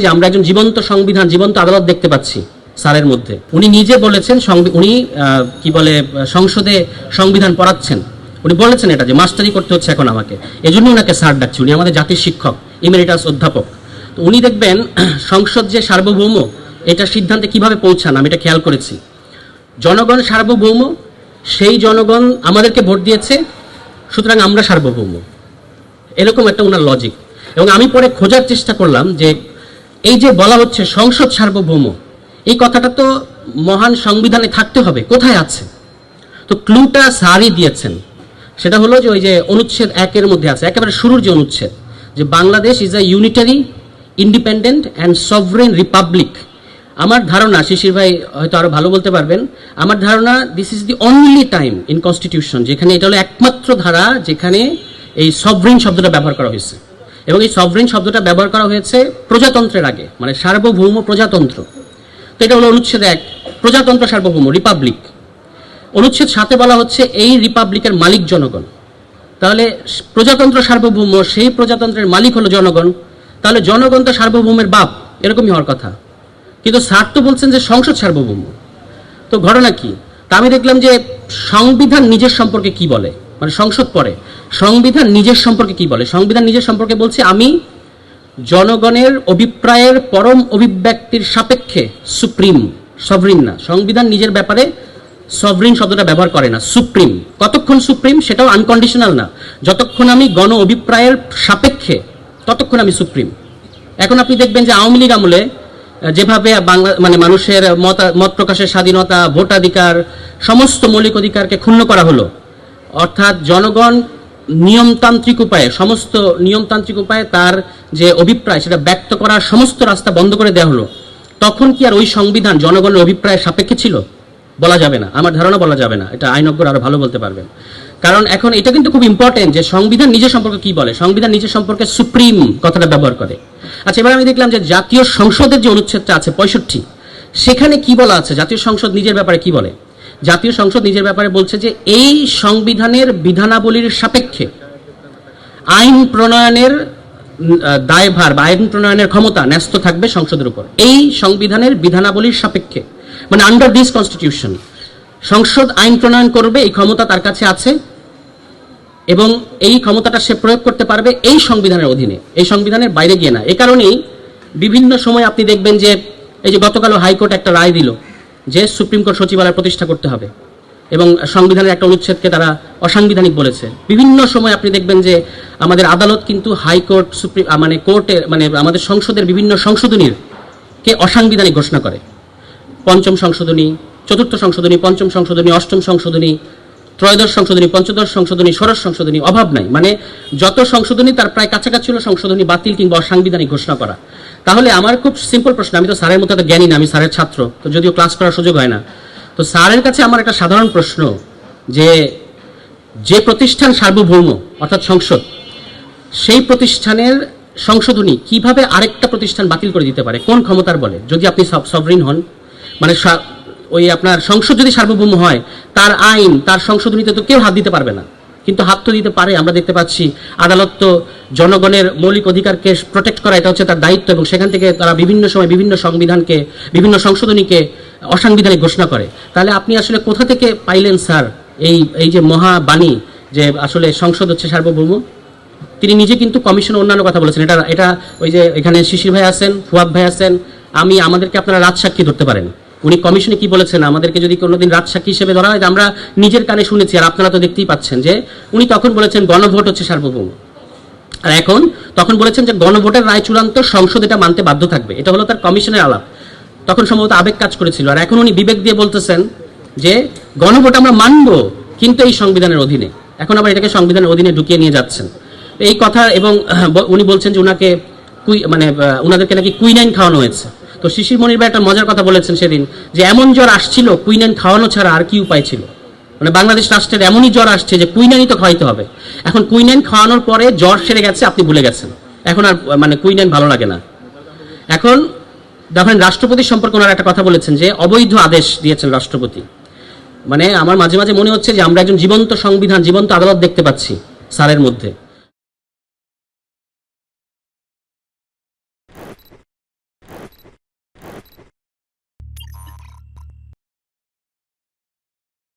যে আমরা একজন জীবন্ত সংবিধান, জীবন্ত আদালত দেখতে পাচ্ছি স্যারের মধ্যে। উনি নিজে বলেছেন, উনি কি বলে সংসদে সংবিধান পড়াচ্ছেন, উনি বলেছেন এটা যে মাস্টারি করতে হচ্ছে এখন আমাকে, এজন্য ওনাকে স্যার ডাকছি। উনি আমাদের জাতির শিক্ষক, ইমেরিটাস অধ্যাপক। তো উনি দেখবেন সংসদ যে সার্বভৌম, এটা সিদ্ধান্তে কিভাবে পৌঁছান আমি এটা খেয়াল করেছি। জনগণ সার্বভৌম, সেই জনগণ আমাদেরকে ভোট দিয়েছে, সুতরাং আমরা সার্বভৌম, এরকম একটা ওনার লজিক। এবং আমি পরে খোঁজার চেষ্টা করলাম যে এই যে বলা হচ্ছে সংসদ সার্বভৌম, এই কথাটা তো মহান সংবিধানে থাকতে হবে, কোথায় আছে? তো ক্লুটা স্যারই দিয়েছেন। সেটা হলো যে ওই যে অনুচ্ছেদ 1-এর মধ্যে আছে, একেবারে শুরুর যে অনুচ্ছেদ, যে Bangladesh is a unitary independent and sovereign Republic. আমার ধারণা, শিশির ভাই হয়তো আরো ভালো বলতে পারবেন, আমার ধারণা this is the only time in constitution যেখানে এটা হলো একমাত্র ধারা যেখানে এই সভরেন শব্দটা ব্যবহার করা হয়েছে। এবং এই সভরেন শব্দটা ব্যবহার করা হয়েছে প্রজাতন্ত্রের আগে, মানে সার্বভৌম প্রজাতন্ত্র। তো এটা হলো অনুচ্ছেদ 1, প্রজাতন্ত্র সার্বভৌম রিপাবলিক। অনুচ্ছেদ 7-এ বলা হচ্ছে এই রিপাবলিকের মালিক জনগণ। তাহলে প্রজাতন্ত্র সার্বভৌম, সেই প্রজাতন্ত্রের মালিক হলো জনগণ, তাহলে জনগণ তো সার্বভৌমের বাপ, এরকমই হওয়ার কথা। কিন্তু স্যার তো বলছেন যে সংসদ সার্বভৌম। তো ঘটনা কি? তা আমি দেখলাম যে সংবিধান নিজের সম্পর্কে কি বলে, মানে সংসদ পরে সংবিধান নিজের সম্পর্কে কি বলে। সংবিধান নিজের সম্পর্কে বলছে আমি জনগণের অভিপ্রায়ের পরম অভিব্যক্তির সাপেক্ষে সুপ্রিম, সভরিন না। সংবিধান নিজের ব্যাপারে সভরিন শব্দটা ব্যবহার করে না, সুপ্রিম। কতক্ষণ সুপ্রিম? সেটাও আনকন্ডিশনাল না, যতক্ষণ আমি গণ অভিপ্রায়ের সাপেক্ষে ততক্ষণ আমি সুপ্রিম। এখন আপনি দেখবেন যে আওয়ামী লীগ আমলে যেভাবে বাংলা মানে মানুষের মত প্রকাশের স্বাধীনতা, ভোটাধিকার, সমস্ত মৌলিক অধিকারকে ক্ষুণ্ণ করা হলো, অর্থাৎ জনগণ নিয়মতান্ত্রিক উপায়ে, সমস্ত নিয়মতান্ত্রিক উপায়ে তার যে অভিপ্রায় সেটা ব্যক্ত করার সমস্ত রাস্তা বন্ধ করে দেওয়া হলো, তখন কি আর ওই সংবিধান জনগণের অভিপ্রায়ের সাপেক্ষে ছিল? বলা যাবে না, আমার ধারণা বলা যাবে না। এটা আইনজ্ঞরা আরো ভালো বলতে পারবেন। কারণ এখন এটা কিন্তু খুব ইম্পর্টেন্ট যে সংবিধান নিজের সম্পর্কে কি বলে। সংবিধান নিজের সম্পর্কে সুপ্রিম কথাটা ব্যবহার করে। আচ্ছা, এবার আমি দেখলাম যে জাতীয় সংসদের যে অনুচ্ছেদটা আছে 65, সেখানে কি বলা আছে? জাতীয় সংসদ নিজের ব্যাপারে কি বলে? জাতীয় সংসদ নিজের ব্যাপারে বলছে যে এই সংবিধানের বিধানাবলীর সাপেক্ষে আইন প্রণয়নের দায়ভার বা আইন প্রণয়নের ক্ষমতা ন্যস্ত থাকবে সংসদের উপর। এই সংবিধানের বিধানাবলীর সাপেক্ষে, মানে আন্ডার দিস কনস্টিটিউশন সংসদ আইন প্রণয়ন করবে, এই ক্ষমতা তার কাছে আছে এবং এই ক্ষমতাটা সে প্রয়োগ করতে পারবে এই সংবিধানের অধীনে, এই সংবিধানের বাইরে গিয়ে না। এ কারণেই বিভিন্ন সময় আপনি দেখবেন যে এই যে গতকালও হাইকোর্ট একটা রায় দিল যে সুপ্রিম কোর্ট সচিবালয় প্রতিষ্ঠা করতে হবে এবং সংবিধানের একটা অনুচ্ছেদকে তারা অসাংবিধানিক বলেছে। বিভিন্ন সময় আপনি দেখবেন যে আমাদের আদালত কিন্তু হাইকোর্ট, সুপ্রিম মানে কোর্টের মানে আমাদের সংসদের বিভিন্ন সংশোধনীর কে অসাংবিধানিক ঘোষণা করে। 5ম সংশোধনী, 4র্থ সংশোধনী, 5ম সংশোধনী, 8ম সংশোধনী, 3য় সংশোধনী, 5ম সংশোধনী, 16 সংশোধনী, অভাব নাই। মানে যত সংশোধনী তার প্রায় কাছাকাছি হলো সংশোধনী বাতিল কিংবা অসাংবিধানিক ঘোষণা করা। তাহলে আমার খুব সিম্পল প্রশ্ন, আমি তো স্যারের মতো জ্ঞানী না, আমি স্যারের ছাত্র, তো যদিও ক্লাস করার সুযোগ হয় না, তো স্যারের কাছে আমার একটা সাধারণ প্রশ্ন যে প্রতিষ্ঠান সার্বভৌম অর্থাৎ সংসদ, সেই প্রতিষ্ঠানের সংশোধনী কিভাবে আরেকটা প্রতিষ্ঠান বাতিল করে দিতে পারে? কোন ক্ষমতার বলে? যদি আপনি সভরিন হন, মানে ওই আপনার সংসদ যদি সার্বভৌম হয়, তার আইন, তার সংশোধনীতে তো কেউ হাত দিতে পারবে না। কিন্তু হাত তো দিতে পারে। আমরা দেখতে পাচ্ছি আদালত তো জনগণের মৌলিক অধিকারকে প্রোটেক্ট করা, এটা হচ্ছে তার দায়িত্ব, এবং সেখান থেকে তারা বিভিন্ন সময় বিভিন্ন সংবিধানকে, বিভিন্ন সংশোধনীকে অসাংবিধানিক ঘোষণা করে। তাহলে আপনি আসলে কোথা থেকে পাইলেন স্যার এই যে মহাবাণী যে আসলে সংসদ হচ্ছে সার্বভৌম? তিনি নিজে কিন্তু কমিশনে অন্যান্য কথা বলেছেন। এটা ওই যে এখানে শিশির ভাই আছেন, ফুয়াদ ভাই আছেন, আমাদেরকে আপনারা রাজসাক্ষী ধরতে পারেন। উনি কমিশনে কি বলেছেন, আমাদেরকে যদি কোনোদিন রাজসাক্ষী হিসেবে ধরা হয়, আমরা নিজের কানে শুনেছি আর আপনারা তো দেখতেই পাচ্ছেন যে উনি তখন বলেছেন গণভোট হচ্ছে সার্বভৌম, আর এখন তখন বলেছেন যে গণভোটের রায় চূড়ান্ত, সংসদ এটা মানতে বাধ্য থাকবে। এটা হলো তার কমিশনের আলাপ। তখন সম্ভবত আবেগ কাজ করেছিল, আর এখন উনি বিবেক দিয়ে বলতেছেন যে গণভোট আমরা মানবো কিন্তু এই সংবিধানের অধীনে। এখন আবার এটাকে সংবিধানের অধীনে ঢুকিয়ে নিয়ে যাচ্ছেন এই কথা। এবং উনি বলছেন যে উনাকে উনাদেরকে নাকি কুইনাইন খাওয়ানো হয়েছে। তো শিশির মনির ভাই একটা মজার কথা বলেছেন সেদিন, যে এমন জ্বর আসছিল কুইনাইন খাওয়ানো ছাড়া আর কি উপায় ছিল। মানে বাংলাদেশ রাষ্ট্রের এমনই জ্বর আসছে যে কুইনাইনই তো খাওয়াইতে হবে। এখন কুইনাইন খাওয়ানোর পরে জ্বর সেরে গেছে, আপনি ভুলে গেছেন, এখন আর মানে কুইনাইন ভালো লাগে না। এখন দেখেন রাষ্ট্রপতি সম্পর্কে ওনারা একটা কথা বলেছেন যে অবৈধ আদেশ দিয়েছেন রাষ্ট্রপতি। মানে আমার মাঝে মাঝে মনে হচ্ছে যে আমরা একজন জীবন্ত সংবিধান, জীবন্ত আদালত দেখতে পাচ্ছি স্যারের মধ্যে।